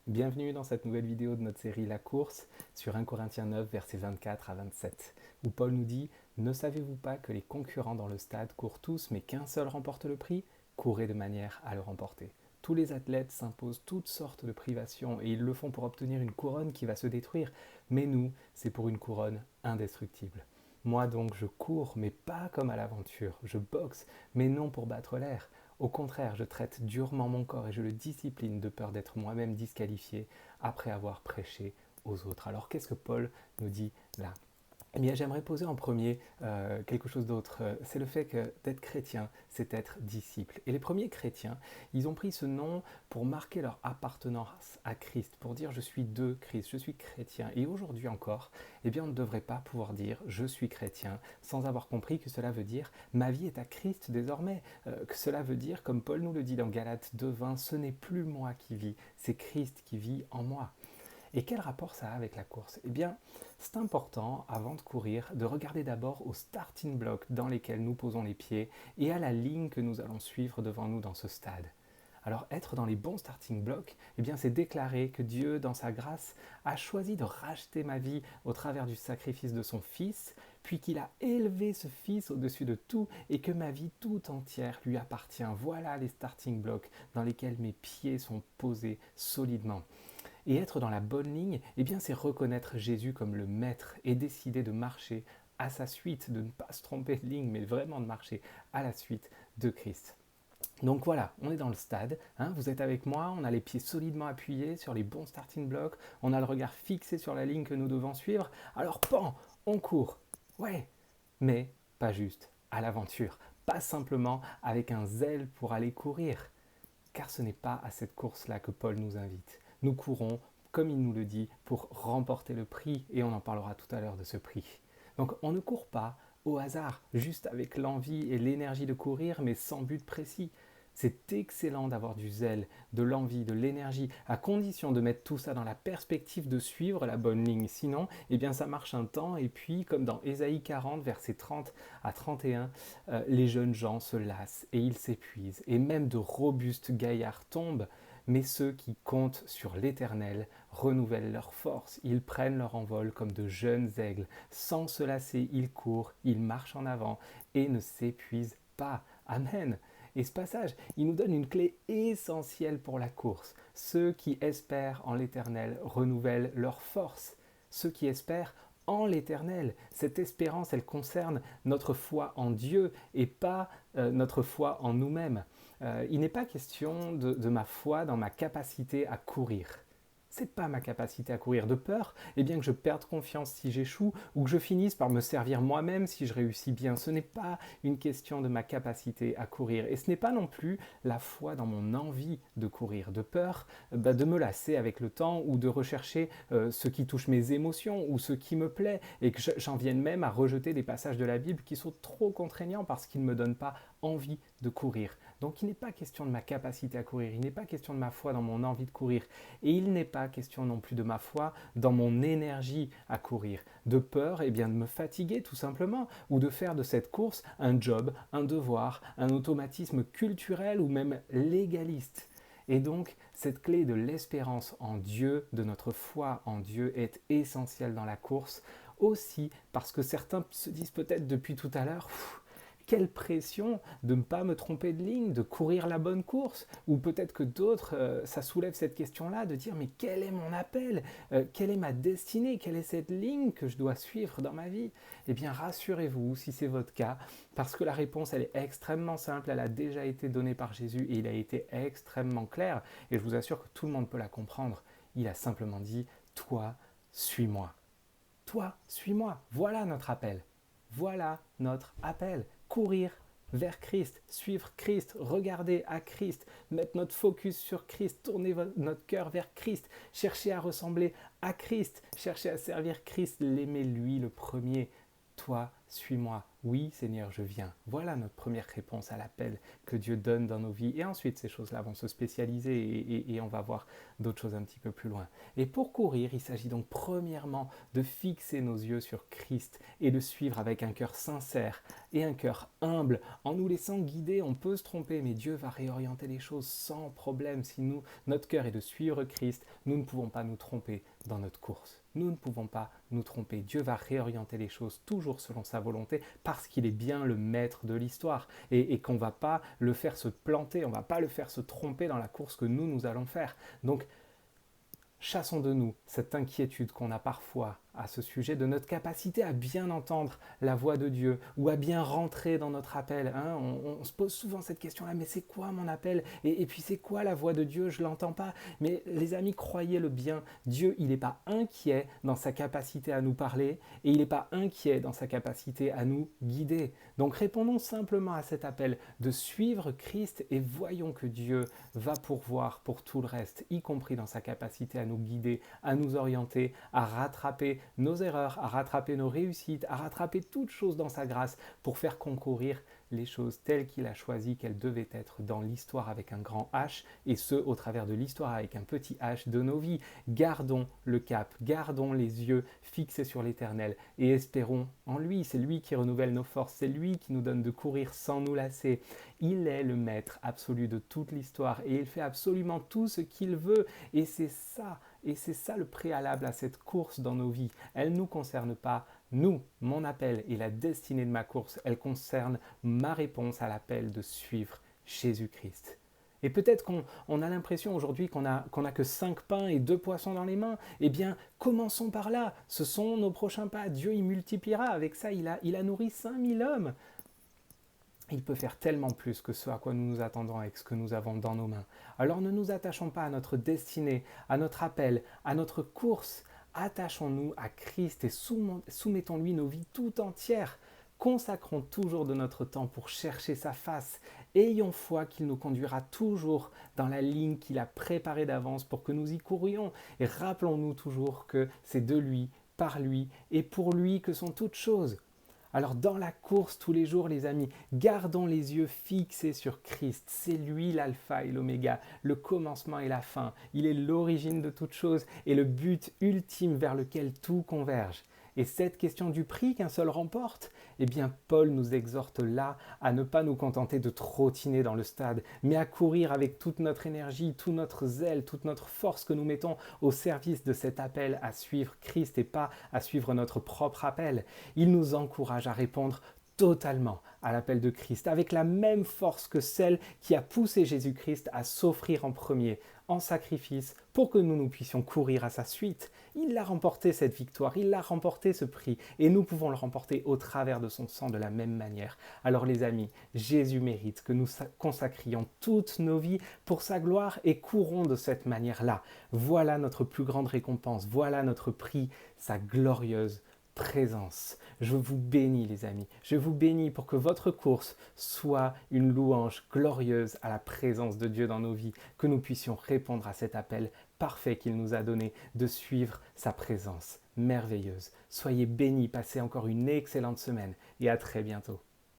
Bienvenue dans cette nouvelle vidéo de notre série La course sur 1 Corinthiens 9, versets 24 à 27, où Paul nous dit « Ne savez-vous pas que les concurrents dans le stade courent tous, mais qu'un seul remporte le prix? Courez de manière à le remporter. Tous les athlètes s'imposent toutes sortes de privations et ils le font pour obtenir une couronne qui va se détruire, mais nous, c'est pour une couronne indestructible. Moi donc je cours, mais pas comme à l'aventure, je boxe, mais non pour battre l'air. Au contraire, je traite durement mon corps et je le discipline de peur d'être moi-même disqualifié après avoir prêché aux autres. Alors qu'est-ce que Paul nous dit là? Eh bien, j'aimerais poser en premier quelque chose d'autre. C'est le fait que d'être chrétien, c'est être disciple. Et les premiers chrétiens, ils ont pris ce nom pour marquer leur appartenance à Christ, pour dire je suis de Christ, je suis chrétien. Et aujourd'hui encore, eh bien, on ne devrait pas pouvoir dire je suis chrétien sans avoir compris que cela veut dire ma vie est à Christ désormais. Que cela veut dire, comme Paul nous le dit dans Galates 2:20, ce n'est plus moi qui vis, c'est Christ qui vit en moi. Et quel rapport ça a avec la course? Eh bien, c'est important, avant de courir, de regarder d'abord aux starting blocks dans lesquels nous posons les pieds et à la ligne que nous allons suivre devant nous dans ce stade. Alors être dans les bons starting blocks, eh bien c'est déclarer que Dieu, dans sa grâce, a choisi de racheter ma vie au travers du sacrifice de son Fils, puis qu'il a élevé ce Fils au-dessus de tout et que ma vie tout entière lui appartient. Voilà les starting blocks dans lesquels mes pieds sont posés solidement. Et être dans la bonne ligne, eh bien, c'est reconnaître Jésus comme le maître et décider de marcher à sa suite, de ne pas se tromper de ligne, mais vraiment de marcher à la suite de Christ. Donc voilà, on est dans le stade, hein, vous êtes avec moi, on a les pieds solidement appuyés sur les bons starting blocks, on a le regard fixé sur la ligne que nous devons suivre, alors pan, on court, ouais, mais pas juste à l'aventure, pas simplement avec un zèle pour aller courir, car ce n'est pas à cette course-là que Paul nous invite. Nous courons, comme il nous le dit, pour remporter le prix, et on en parlera tout à l'heure de ce prix. Donc on ne court pas au hasard, juste avec l'envie et l'énergie de courir, mais sans but précis. C'est excellent d'avoir du zèle, de l'envie, de l'énergie, à condition de mettre tout ça dans la perspective de suivre la bonne ligne. Sinon, eh bien, ça marche un temps, et puis, comme dans Ésaïe 40, versets 30 à 31, les jeunes gens se lassent et ils s'épuisent, et même de robustes gaillards tombent, mais ceux qui comptent sur l'Éternel renouvellent leurs forces, ils prennent leur envol comme de jeunes aigles, sans se lasser, ils courent, ils marchent en avant et ne s'épuisent pas. Amen. Et ce passage, il nous donne une clé essentielle pour la course. Ceux qui espèrent en l'Éternel renouvellent leurs forces. Ceux qui espèrent en l'Éternel. Cette espérance, elle concerne notre foi en Dieu et pas notre foi en nous-mêmes. Il n'est pas question de ma foi dans ma capacité à courir. C'est pas ma capacité à courir de peur, et bien que je perde confiance si j'échoue, ou que je finisse par me servir moi-même si je réussis bien. Ce n'est pas une question de ma capacité à courir, et ce n'est pas non plus la foi dans mon envie de courir, de peur de me lasser avec le temps, ou de rechercher ce qui touche mes émotions, ou ce qui me plaît, et que j'en vienne même à rejeter des passages de la Bible qui sont trop contraignants parce qu'ils ne me donnent pas envie de courir. Donc il n'est pas question de ma capacité à courir, il n'est pas question de ma foi dans mon envie de courir, et il n'est pas question non plus de ma foi dans mon énergie à courir, de peur de me fatiguer tout simplement, ou de faire de cette course un job, un devoir, un automatisme culturel ou même légaliste. Et donc, cette clé de l'espérance en Dieu, de notre foi en Dieu, est essentielle dans la course, aussi parce que certains se disent peut-être depuis tout à l'heure, quelle pression de ne pas me tromper de ligne, de courir la bonne course. Ou peut-être que d'autres, ça soulève cette question-là, de dire mais quel est mon appel? Quelle est ma destinée? Quelle est cette ligne que je dois suivre dans ma vie? Eh bien rassurez-vous si c'est votre cas, parce que la réponse elle est extrêmement simple, elle a déjà été donnée par Jésus et il a été extrêmement clair. Et je vous assure que tout le monde peut la comprendre. Il a simplement dit, toi, suis-moi. Toi, suis-moi. Voilà notre appel. Voilà notre appel. Courir vers Christ, suivre Christ, regarder à Christ, mettre notre focus sur Christ, tourner notre cœur vers Christ, chercher à ressembler à Christ, chercher à servir Christ, l'aimer lui le premier. Toi, suis-moi. oui Seigneur, je viens. Voilà notre première réponse à l'appel que Dieu donne dans nos vies. Et ensuite, ces choses-là vont se spécialiser et on va voir d'autres choses un petit peu plus loin. Et pour courir, il s'agit donc premièrement de fixer nos yeux sur Christ et de suivre avec un cœur sincère et un cœur humble. En nous laissant guider, on peut se tromper, mais Dieu va réorienter les choses sans problème. Si notre cœur est de suivre Christ, nous ne pouvons pas nous tromper dans notre course. Nous ne pouvons pas nous tromper. Dieu va réorienter les choses toujours selon sa volonté parce qu'il est bien le maître de l'histoire et qu'on ne va pas le faire se planter, on ne va pas le faire se tromper dans la course que nous allons faire. Donc, chassons de nous cette inquiétude qu'on a parfois à ce sujet de notre capacité à bien entendre la voix de Dieu ou à bien rentrer dans notre appel. On se pose souvent cette question-là, mais c'est quoi mon appel et puis c'est quoi la voix de Dieu? Je ne l'entends pas. Mais les amis, croyez-le bien, Dieu, il n'est pas inquiet dans sa capacité à nous parler et il n'est pas inquiet dans sa capacité à nous guider. Donc répondons simplement à cet appel de suivre Christ et voyons que Dieu va pourvoir pour tout le reste, y compris dans sa capacité à nous guider, à nous orienter, à rattraper nos erreurs, à rattraper nos réussites, à rattraper toutes choses dans sa grâce pour faire concourir les choses telles qu'il a choisi qu'elles devaient être dans l'histoire avec un grand H et ce au travers de l'histoire avec un petit H de nos vies. Gardons le cap, gardons les yeux fixés sur l'Éternel et espérons en lui. C'est lui qui renouvelle nos forces, c'est lui qui nous donne de courir sans nous lasser. Il est le maître absolu de toute l'histoire et il fait absolument tout ce qu'il veut et c'est ça le préalable à cette course dans nos vies. Elle ne nous concerne pas. Nous, mon appel et la destinée de ma course, elle concerne ma réponse à l'appel de suivre Jésus-Christ. Et peut-être qu'on a l'impression aujourd'hui qu'on a que 5 pains et 2 poissons dans les mains. Eh bien, commençons par là. Ce sont nos prochains pas. Dieu, il multipliera. Avec ça, il a nourri 5000 hommes. Il peut faire tellement plus que ce à quoi nous nous attendons avec ce que nous avons dans nos mains. Alors ne nous attachons pas à notre destinée, à notre appel, à notre course. Attachons-nous à Christ et soumettons-lui nos vies tout entières. Consacrons toujours de notre temps pour chercher sa face. Ayons foi qu'il nous conduira toujours dans la ligne qu'il a préparée d'avance pour que nous y courions. Et rappelons-nous toujours que c'est de lui, par lui et pour lui que sont toutes choses. Alors dans la course tous les jours les amis, gardons les yeux fixés sur Christ. C'est lui l'alpha et l'oméga, le commencement et la fin. Il est l'origine de toutes choses et le but ultime vers lequel tout converge. Et cette question du prix qu'un seul remporte, eh bien Paul nous exhorte là à ne pas nous contenter de trottiner dans le stade, mais à courir avec toute notre énergie, tout notre zèle, toute notre force que nous mettons au service de cet appel à suivre Christ et pas à suivre notre propre appel. Il nous encourage à répondre totalement à l'appel de Christ, avec la même force que celle qui a poussé Jésus-Christ à s'offrir en premier, en sacrifice, pour que nous puissions courir à sa suite. Il a remporté cette victoire, il a remporté ce prix, et nous pouvons le remporter au travers de son sang de la même manière. Alors les amis, Jésus mérite que nous consacrions toutes nos vies pour sa gloire et courons de cette manière-là. Voilà notre plus grande récompense, voilà notre prix, sa glorieuse présence. Je vous bénis les amis, je vous bénis pour que votre course soit une louange glorieuse à la présence de Dieu dans nos vies, que nous puissions répondre à cet appel parfait qu'il nous a donné de suivre sa présence merveilleuse. Soyez bénis, passez encore une excellente semaine et à très bientôt.